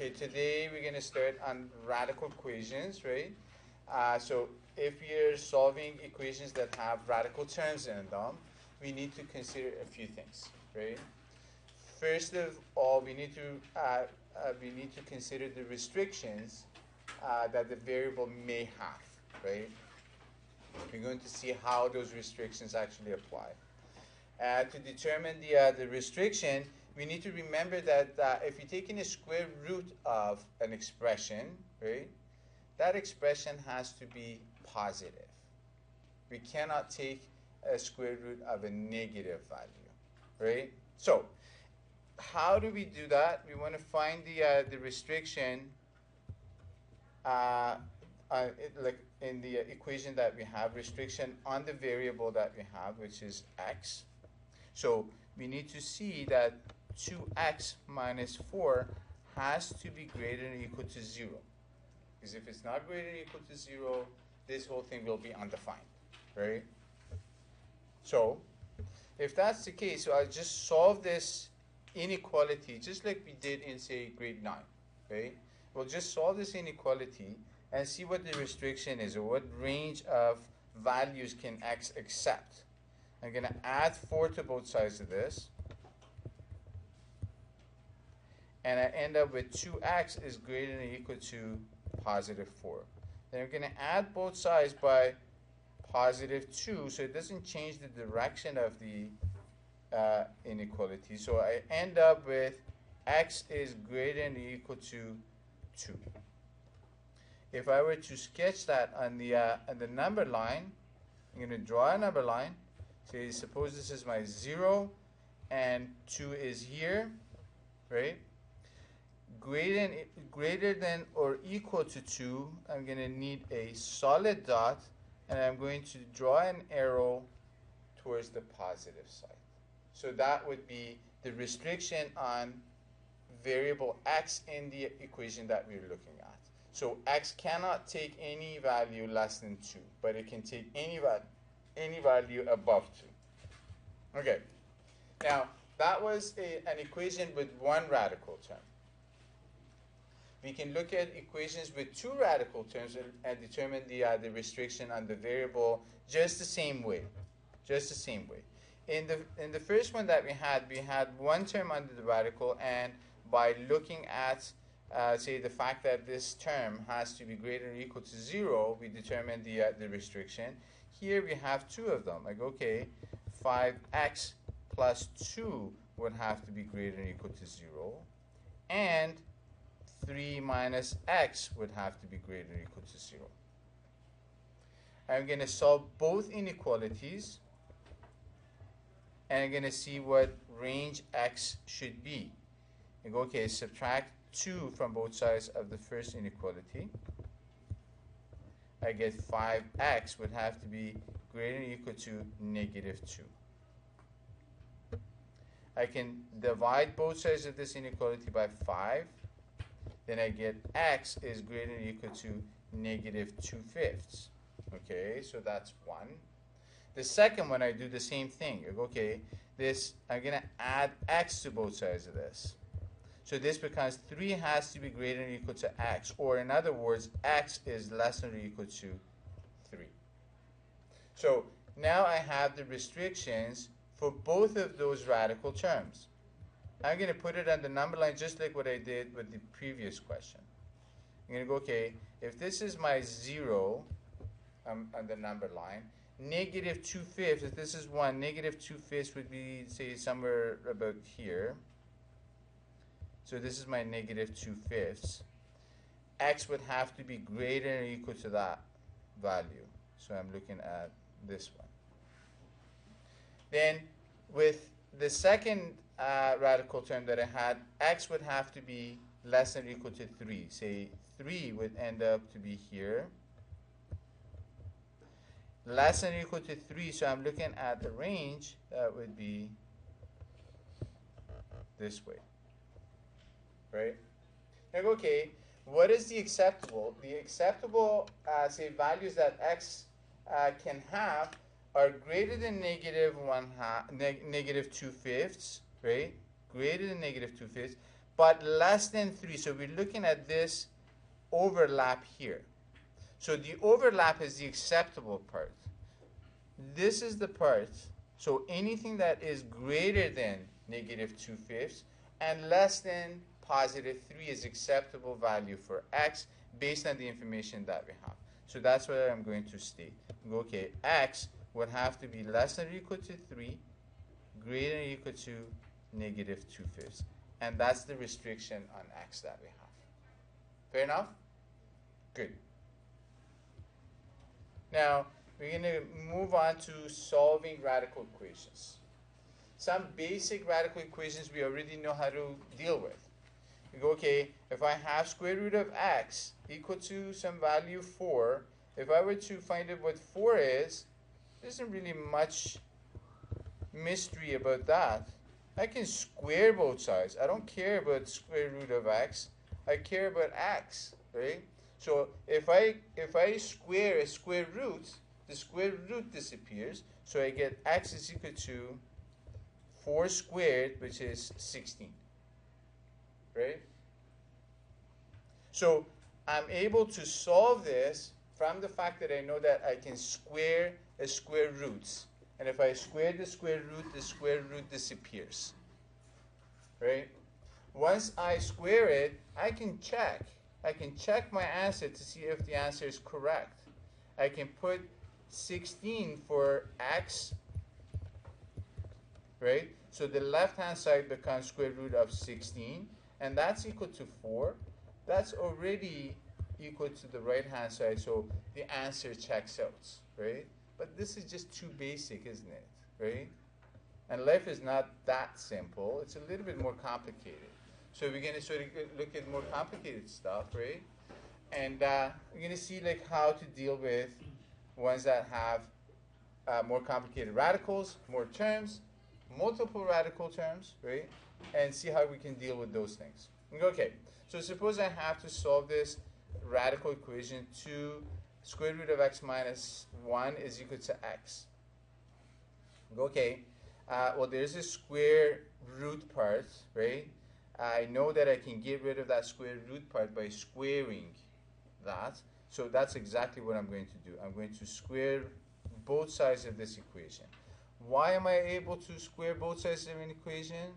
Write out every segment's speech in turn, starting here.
Okay, today we're going to start on radical equations, right? So if you're solving equations that have radical terms in them, we need to consider a few things, right? First of all, we need to consider the restrictions that the variable may have, right? We're going to see how those restrictions actually apply. To determine the restriction, we need to remember that if you're taking a square root of an expression, right, that expression has to be positive. We cannot take a square root of a negative value, right? So, how do we do that? We want to find the restriction like in the equation that we have, restriction on the variable that we have, which is x. So we need to see that 2x minus 4 has to be greater than or equal to 0. Because if it's not greater than or equal to 0, this whole thing will be undefined, right? So if that's the case, so I'll just solve this inequality just like we did in, say, grade 9, right? We'll just solve this inequality and see what the restriction is, or what range of values can x accept. I'm going to add 4 to both sides of this. And I end up with 2x is greater than or equal to positive 4. Then I'm going to add both sides by positive 2, so it doesn't change the direction of the inequality. So I end up with x is greater than or equal to 2. If I were to sketch that on the number line, I'm going to draw a number line. Say, suppose this is my 0 and 2 is here, right? Greater than or equal to 2, I'm going to need a solid dot, and I'm going to draw an arrow towards the positive side. So that would be the restriction on variable x in the equation that we're looking at. So x cannot take any value less than 2, but it can take any value above 2. Okay. Now, that was an equation with one radical term. We can look at equations with 2 radical terms and determine the restriction on the variable just the same way. Just the same way. In the first one that we had one term under the radical, and by looking at say the fact that this term has to be greater or equal to 0, we determine the restriction. Here we have 2 of them. Like, okay, 5x plus 2 would have to be greater or equal to 0, and 3 minus x would have to be greater or equal to 0. I'm going to solve both inequalities, and I'm going to see what range x should be. I go, okay, subtract 2 from both sides of the first inequality. I get 5x would have to be greater than or equal to negative 2. I can divide both sides of this inequality by 5. Then I get x is greater than or equal to negative 2/5. Okay, so that's 1. The second one, I do the same thing. Okay, I'm going to add x to both sides of this. So this becomes 3 has to be greater than or equal to x, or in other words, x is less than or equal to 3. So now I have the restrictions for both of those radical terms. I'm going to put it on the number line just like what I did with the previous question. I'm going to go, okay, if this is my 0 on the number line, negative 2/5, if this is 1, negative 2/5 would be, say, somewhere about here. So this is my negative 2/5. X would have to be greater than or equal to that value. So I'm looking at this one. Then with the second radical term that I had, x would have to be less than or equal to 3. Say 3 would end up to be here. Less than or equal to 3, so I'm looking at the range that would be this way. Right? Now, okay, what is the acceptable? The acceptable, say, values that x can have are greater than negative 2/5, right? Greater than negative 2/5, but less than 3. So we're looking at this overlap here. So the overlap is the acceptable part. This is the part. So anything that is greater than negative 2/5 and less than positive 3 is acceptable value for x based on the information that we have. So that's what I'm going to state. Okay, x would have to be less than or equal to 3, greater than or equal to negative 2/5. And that's the restriction on x that we have. Fair enough? Good. Now, we're going to move on to solving radical equations. Some basic radical equations we already know how to deal with. You go, okay, if I have square root of x equal to some value 4, if I were to find out what 4 is, there isn't really much mystery about that. I can square both sides. I don't care about square root of x. I care about x, right? So if I square a square root, the square root disappears. So I get x is equal to 4 squared, which is 16. Right? So I'm able to solve this from the fact that I know that I can square a square root. And if I square the square root disappears. Right? Once I square it, I can check. I can check my answer to see if the answer is correct. I can put 16 for x, right? So the left-hand side becomes square root of 16, and that's equal to 4. That's already equal to the right-hand side, so the answer checks out, right? But this is just too basic, isn't it, right? And life is not that simple. It's a little bit more complicated. So we're going to sort of look at more complicated stuff, right? And we're going to see like how to deal with ones that have more complicated radicals, more terms, multiple radical terms, right? And see how we can deal with those things. Okay, so suppose I have to solve this radical equation 2 square root of x minus 1 is equal to x. Okay, well there's a square root part, right? I know that I can get rid of that square root part by squaring that. So that's exactly what I'm going to do. I'm going to square both sides of this equation. Why am I able to square both sides of an equation?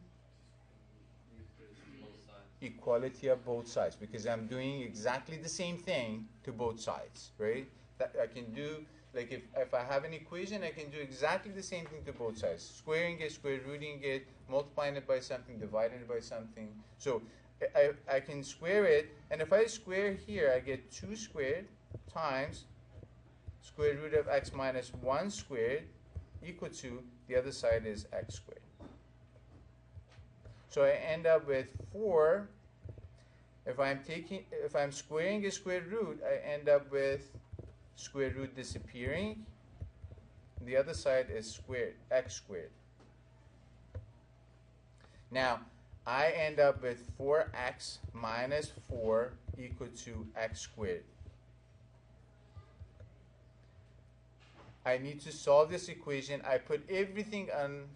Equality of both sides, because I'm doing exactly the same thing to both sides, right? That I can do, like if I have an equation, I can do exactly the same thing to both sides. Squaring it, square rooting it, multiplying it by something, dividing it by something. So I can square it, and if I square here, I get 2 squared times square root of x minus 1 squared equal to, the other side is x squared. So I end up with 4. If I'm squaring a square root, I end up with square root disappearing. The other side is squared, x squared. Now, I end up with 4x minus 4 equal to x squared. I need to solve this equation. I put everything on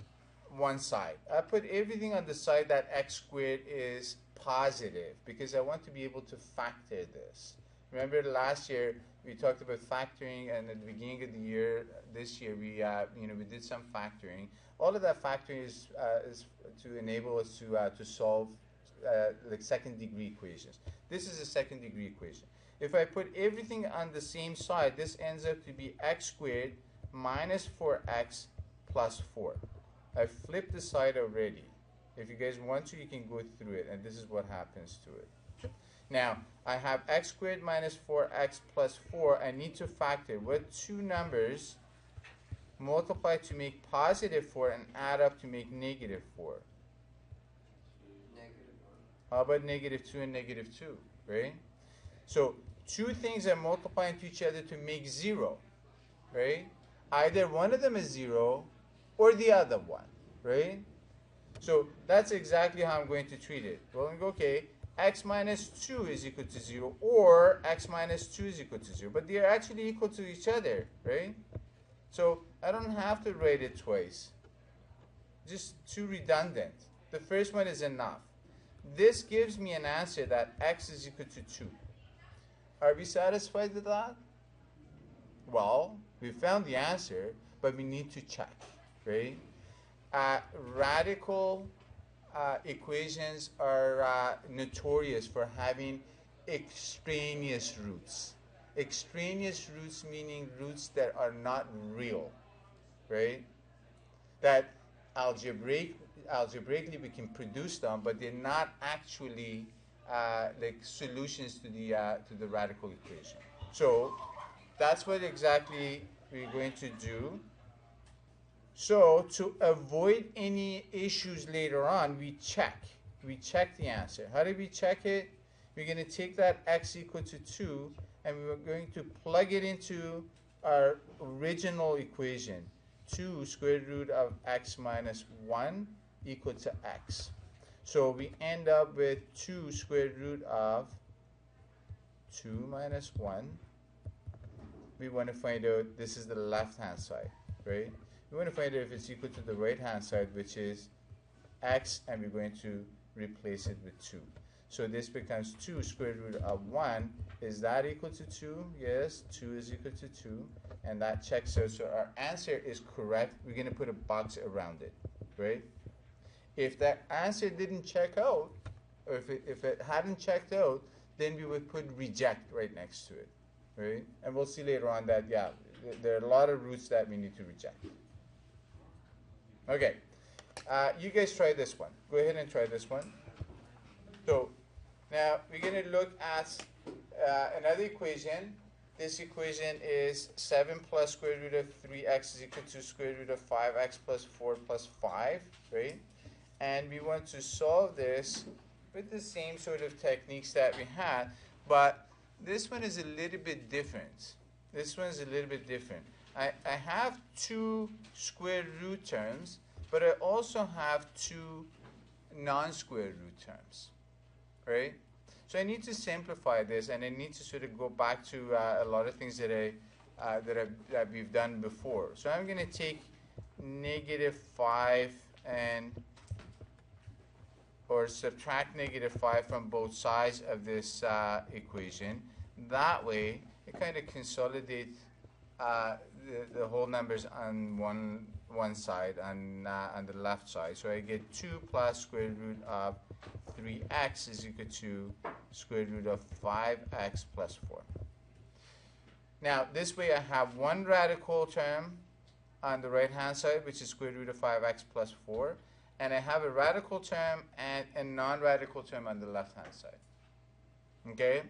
one side. I put everything on the side that x squared is positive because I want to be able to factor this. Remember last year we talked about factoring, and at the beginning of the year, this year we did some factoring. All of that factoring is to enable us to solve like second degree equations. This is a second degree equation. If I put everything on the same side, this ends up to be x squared minus 4x plus 4. I flipped the side already. If you guys want to, you can go through it, and this is what happens to it. Now, I have x squared minus 4x plus 4. I need to factor what two numbers multiply to make positive 4 and add up to make negative 4. Negative 1. How about negative 2 and negative 2, right? So two things are multiplying to each other to make 0, right? Either one of them is 0 or the other one, right? So that's exactly how I'm going to treat it. Well, I'm going to go, okay, x minus 2 is equal to 0, or x minus 2 is equal to 0. But they are actually equal to each other, right? So I don't have to write it twice. Just too redundant. The first one is enough. this gives me an answer that x is equal to 2. Are we satisfied with that? Well, we found the answer, but we need to check, right? Radical equations are notorious for having extraneous roots. Extraneous roots meaning roots that are not real, right? That algebraically we can produce them, but they're not actually like solutions to the radical equation. So that's what exactly we're going to do. So to avoid any issues later on, we check the answer. How do we check it? We're going to take that x equal to 2, and we're going to plug it into our original equation. 2 square root of x minus 1 equal to x. So we end up with 2 square root of 2 minus 1. We want to find out, this is the left-hand side, right? We want to find out if it's equal to the right-hand side, which is x, and we're going to replace it with 2. So this becomes 2 square root of 1. Is that equal to 2? Yes, 2 is equal to 2. And that checks out. So our answer is correct. We're going to put a box around it, right? If that answer didn't check out, or if it hadn't checked out, then we would put reject right next to it, right? And we'll see later on that, yeah, there are a lot of roots that we need to reject. Okay, you guys try this one. Go ahead and try this one. So now we're going to look at another equation. This equation is 7 plus square root of 3x is equal to square root of 5x plus 4 plus 5, right? And we want to solve this with the same sort of techniques that we had, but this one is a little bit different. This one is a little bit different. I have 2 square root terms, but I also have 2 non-square root terms, right? So I need to simplify this, and I need to sort of go back to a lot of things that we've done before. So I'm going to take negative 5 or subtract negative 5 from both sides of this equation. That way, it kind of consolidates the whole numbers on one side, on the left side. So I get 2 plus square root of 3x is equal to square root of 5x plus 4. Now, this way I have one radical term on the right-hand side, which is square root of 5x plus 4. And I have a radical term and a non-radical term on the left-hand side. Okay?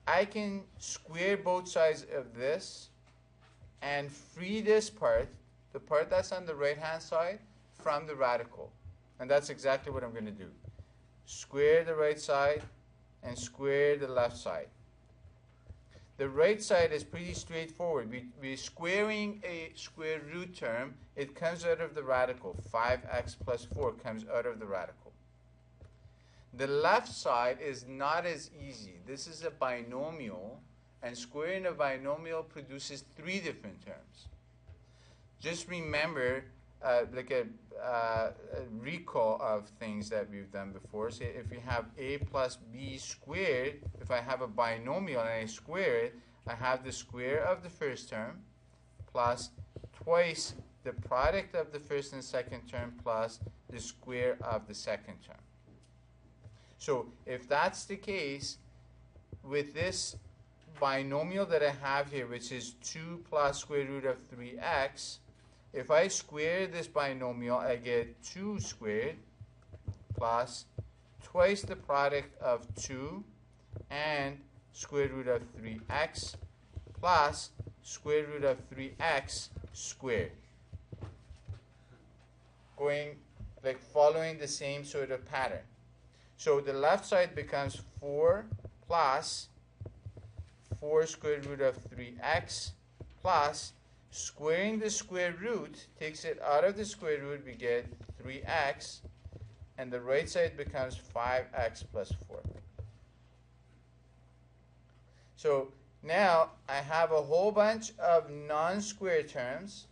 I can square both sides of this and free this part, the part that's on the right-hand side, from the radical. And that's exactly what I'm going to do. Square the right side and square the left side. The right side is pretty straightforward. We're squaring a square root term. It comes out of the radical. 5x plus 4 comes out of the radical. The left side is not as easy. This is a binomial, and squaring a binomial produces 3 different terms. Just remember, like a recall of things that we've done before. Say if we have a plus b squared, if I have a binomial and I square it, I have the square of the first term plus twice the product of the first and second term plus the square of the second term. So if that's the case, with this binomial that I have here, which is 2 plus square root of 3x, if I square this binomial, I get 2 squared plus twice the product of 2 and square root of 3x plus square root of 3x squared. Going, like following the same sort of pattern. So the left side becomes 4 plus 4 square root of 3x plus squaring the square root takes it out of the square root, we get 3x, and the right side becomes 5x plus 4. So now I have a whole bunch of non-square terms,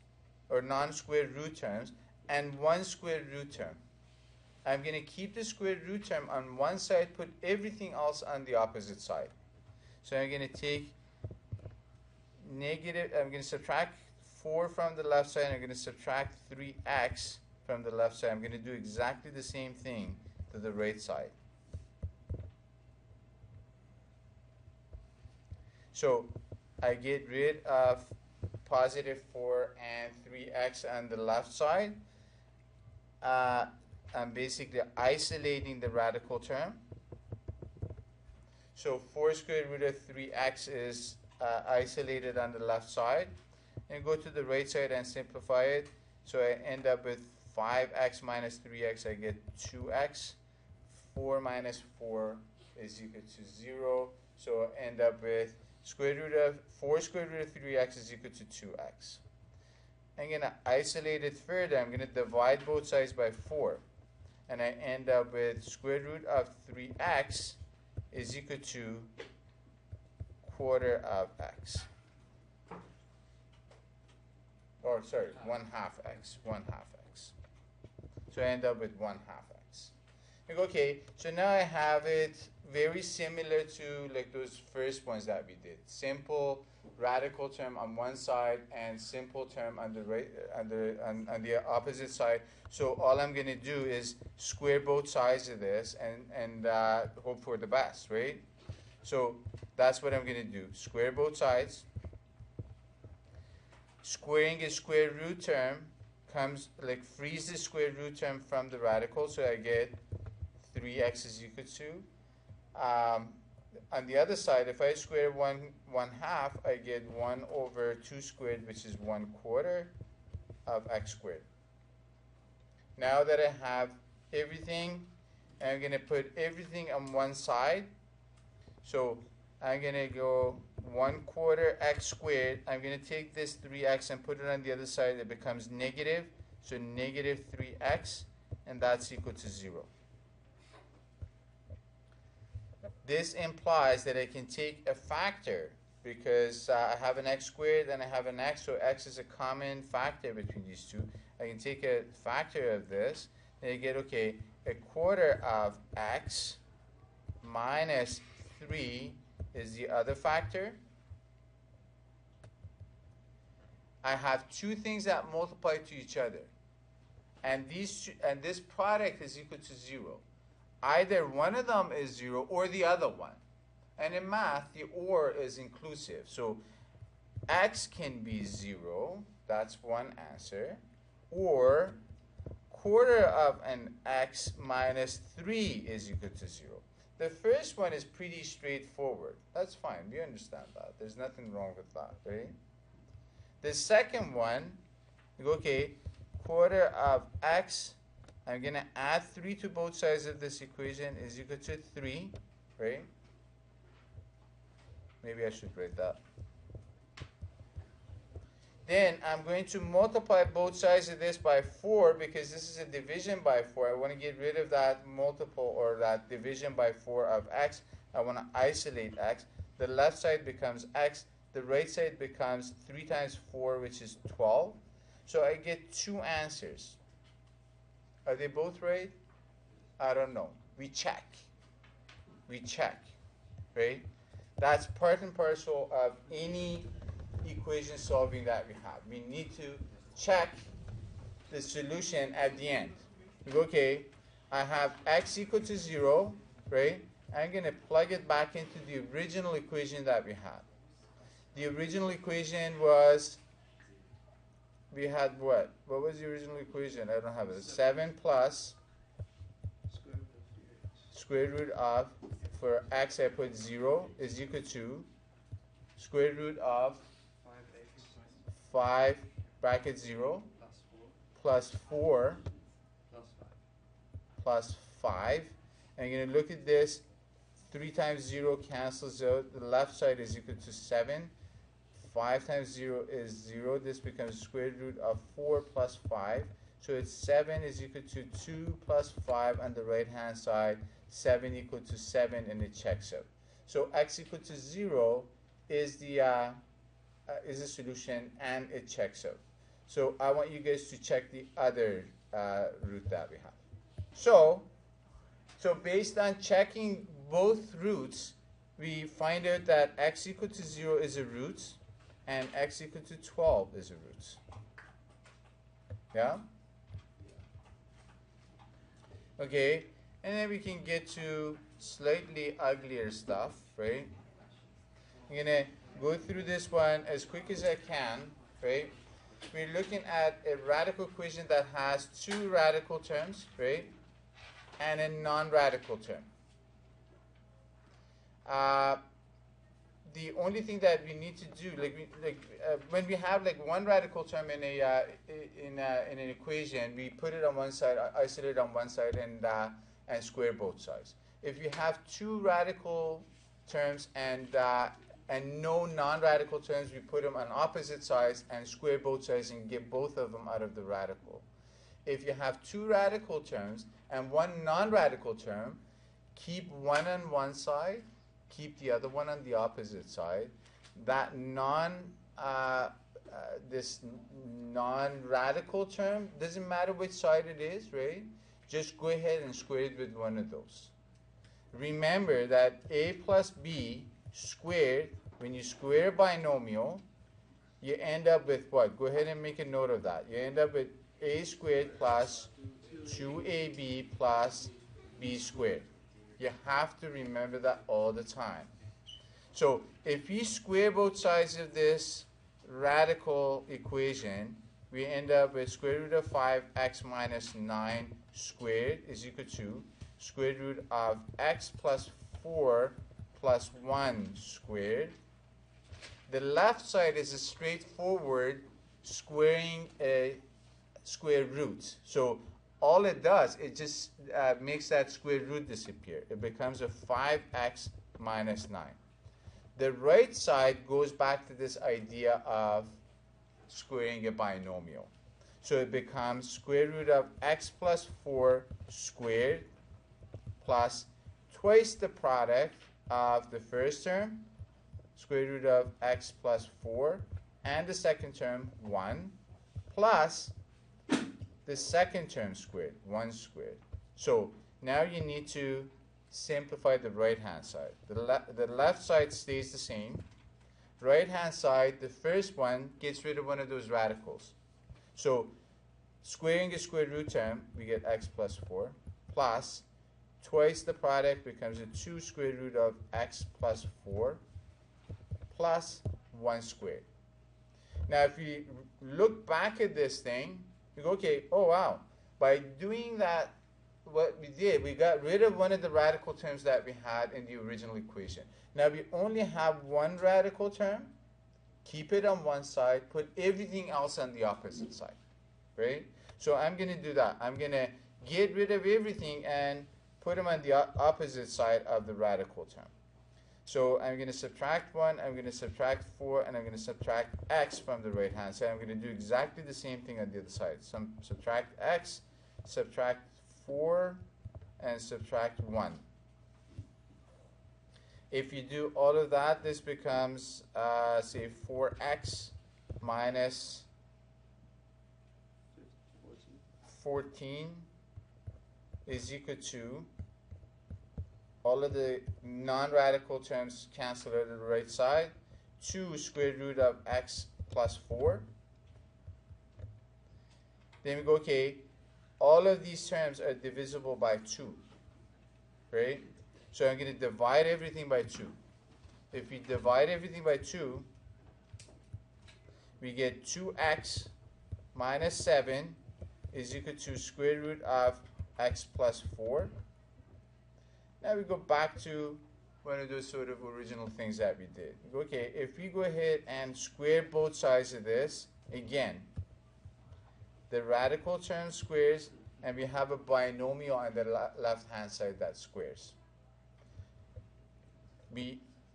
or non-square root terms, and one square root term. I'm going to keep the square root term on one side, put everything else on the opposite side. So I'm going to take negative, I'm going to subtract 4 from the left side, and I'm going to subtract 3x from the left side. I'm going to do exactly the same thing to the right side. So I get rid of positive 4 and 3x on the left side. I'm basically isolating the radical term. So 4 square root of 3x is isolated on the left side. And go to the right side and simplify it. So I end up with 5x minus 3x, I get 2x. 4 minus 4 is equal to 0. So I end up with square root of 4 square root of 3x is equal to 2x. I'm going to isolate it further. I'm going to divide both sides by 4. And I end up with square root of 3x is equal to quarter of x. Or sorry, 1/2 x. 1/2 x. So I end up with 1/2 x. Okay, so now I have it very similar to like those first ones that we did. Simple radical term on one side and simple term on the right, on the opposite side. So all I'm going to do is square both sides of this and hope for the best, right? So that's what I'm going to do. Square both sides. Squaring a square root term comes like frees the square root term from the radical, so I get 3x is equal to. On the other side, if I square 1/2, I get 1 over 2 squared, which is 1/4 of x squared. Now that I have everything, I'm going to put everything on one side. So I'm going to go 1/4 x squared. I'm going to take this 3x and put it on the other side. It becomes negative. So negative 3x, and that's equal to 0. This implies that I can take a factor because I have an x squared and I have an x, so x is a common factor between these two. I can take a factor of this, and I get, okay, 1/4 of x minus 3 is the other factor. I have two things that multiply to each other, and this product is equal to 0. Either one of them is 0 or the other one. And in math, the or is inclusive. So x can be 0. That's one answer. Or 1/4 of an x minus 3 is equal to 0. The first one is pretty straightforward. That's fine. We understand that. There's nothing wrong with that, right? The second one, okay, 1/4 of x, I'm going to add 3 to both sides of this equation, is equal to 3, right? Maybe I should write that. Then I'm going to multiply both sides of this by 4 because this is a division by 4. I want to get rid of that multiple or that division by 4 of x. I want to isolate x. The left side becomes x. The right side becomes 3 times 4, which is 12. So I get two answers. Are they both right? I don't know. We check. We check, right? That's part and parcel of any equation solving that we have. We need to check the solution at the end. We go, okay, I have x equal to 0, right? I'm going to plug it back into the original equation that we had. The original equation was, we had what? What was the original equation? I don't have it. 7 plus square root of, for x I put 0, is equal to square root of 5 bracket 0 plus 4 plus 5. And you're going to look at this. 3 times 0 cancels out. The left side is equal to 7. 5 times 0 is 0. This becomes square root of 4 plus 5. So it's 7 is equal to 2 plus 5 on the right hand side. 7 equal to 7, and it checks out. So x equal to 0 is the solution, and it checks out. So I want you guys to check the other root that we have. So based on checking both roots, we find out that x equal to 0 is a root and x equal to 12 is a root. Yeah? Okay, and then we can get to slightly uglier stuff, right? I'm going to go through this one as quick as I can, right? We're looking at a radical equation that has two radical terms, right? And a non-radical term. The only thing that we need to do, when we have like one radical term in an equation, we put it on one side, isolate it on one side, and square both sides. If you have two radical terms and no non-radical terms, we put them on opposite sides and square both sides and get both of them out of the radical. If you have two radical terms and one non-radical term, keep one on one side, keep the other one on the opposite side. That this non-radical term, doesn't matter which side it is, right? Just go ahead and square it with one of those. Remember that a plus b squared, when you square a binomial, you end up with what? Go ahead and make a note of that. You end up with a squared plus 2ab plus b squared. You have to remember that all the time. So if we square both sides of this radical equation, we end up with square root of 5x minus 9 squared is equal to square root of x plus 4 plus 1 squared. The left side is a straightforward squaring a square root. So all it does, it just makes that square root disappear. It becomes a 5x minus 9. The right side goes back to this idea of squaring a binomial. So it becomes square root of x plus 4 squared plus twice the product of the first term, square root of x plus 4, and the second term, 1, plus the second term squared, 1 squared. So now you need to simplify the right-hand side. The left side stays the same. Right-hand side, the first one gets rid of one of those radicals. So squaring a square root term, we get x plus 4, plus twice the product becomes a 2 square root of x plus 4, plus 1 squared. Now if we look back at this thing, we go, okay, oh wow, by doing that, what we did, we got rid of one of the radical terms that we had in the original equation. Now we only have one radical term, keep it on one side, put everything else on the opposite side, right? So I'm going to do that. I'm going to get rid of everything and put them on the opposite side of the radical term. So I'm going to subtract 1, I'm going to subtract 4, and I'm going to subtract x from the right-hand side. I'm going to do exactly the same thing on the other side. Subtract x, subtract 4, and subtract 1. If you do all of that, this becomes, say, 4x minus 14 is equal to, all of the non-radical terms cancel out of the right side, 2 square root of x plus 4. Then we go, okay, all of these terms are divisible by 2, right? So I'm going to divide everything by 2. If we divide everything by 2, we get 2x minus 7 is equal to square root of x plus 4. Now we go back to one of those sort of original things that we did. We go, okay, if we go ahead and square both sides of this, again, the radical term squares, and we have a binomial on the left-hand side that squares.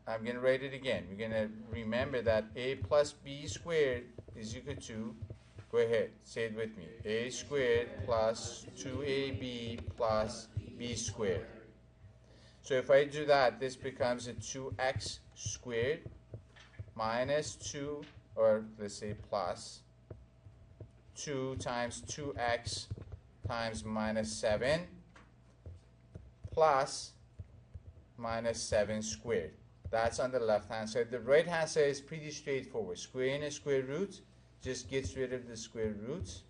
I'm going to write it again. We're going to remember that a plus b squared is equal to, go ahead, say it with me, a squared plus 2ab plus b squared. So if I do that, this becomes a 2x squared minus 2, or let's say plus 2 times 2x times minus 7 plus minus 7 squared. That's on the left-hand side. The right-hand side is pretty straightforward. Square in a square root just gets rid of the square roots.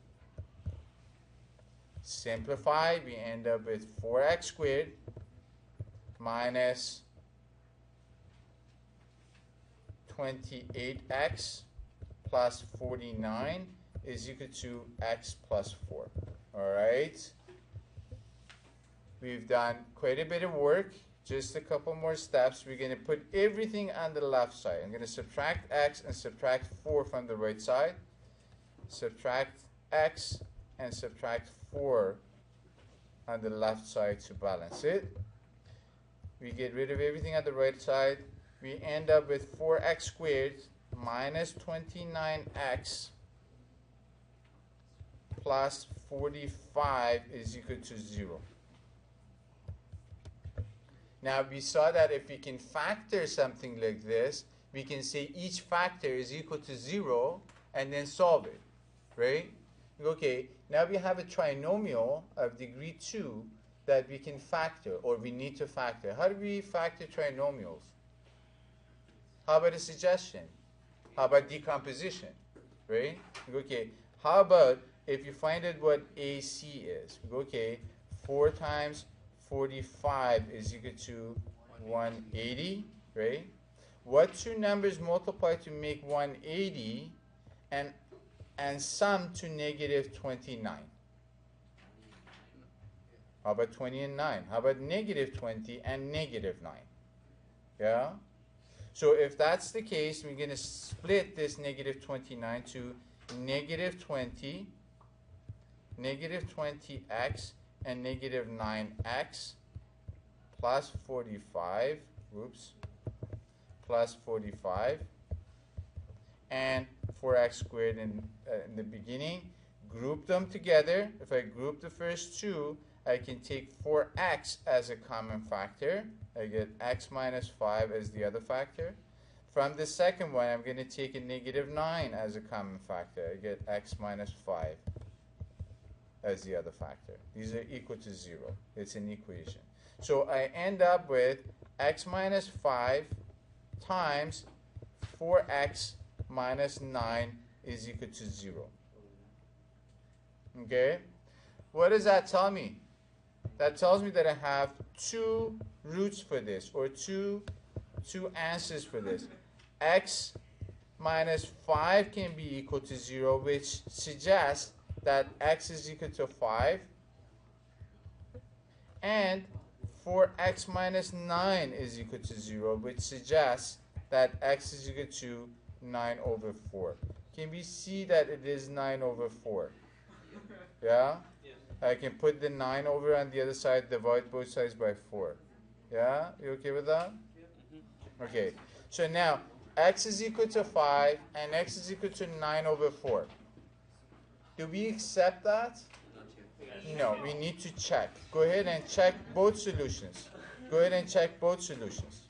Simplify, we end up with 4x squared minus 28x plus 49 is equal to x plus 4. All right. We've done quite a bit of work. Just a couple more steps. We're going to put everything on the left side. I'm going to subtract x and subtract 4 from the right side. Subtract x and subtract 4 on the left side to balance it. We get rid of everything on the right side. We end up with 4x squared minus 29x plus 45 is equal to 0. Now we saw that if we can factor something like this, we can say each factor is equal to 0 and then solve it, right? Okay, now we have a trinomial of degree 2 that we can factor, or we need to factor. How do we factor trinomials? How about a suggestion? How about decomposition, right? Okay, how about if you find out what AC is? Okay, 4 times 45 is equal to 180, right? What two numbers multiply to make 180 and sum to negative 29? How about 20 and 9? How about negative 20 and negative 9? Yeah? So if that's the case, we're going to split this negative 29 to negative 20, negative 20x, and negative 9x plus 45, plus 45, and 4x squared in the beginning. Group them together. If I group the first two, I can take 4x as a common factor. I get x minus 5 as the other factor. From the second one, I'm going to take a negative 9 as a common factor. I get x minus 5 as the other factor. These are equal to 0. It's an equation. So I end up with x minus 5 times 4x minus 9 is equal to 0. Okay? What does that tell me? That tells me that I have two roots for this, or two answers for this. X minus 5 can be equal to 0, which suggests that x is equal to 5. And 4x minus 9 is equal to 0, which suggests that x is equal to 9 over 4. Can we see that it is 9 over 4? Yeah? I can put the 9 over on the other side, divide both sides by 4. Yeah? You okay with that? Okay. So now, x is equal to 5 and x is equal to 9 over 4. Do we accept that? No, we need to check. Go ahead and check both solutions. Go ahead and check both solutions.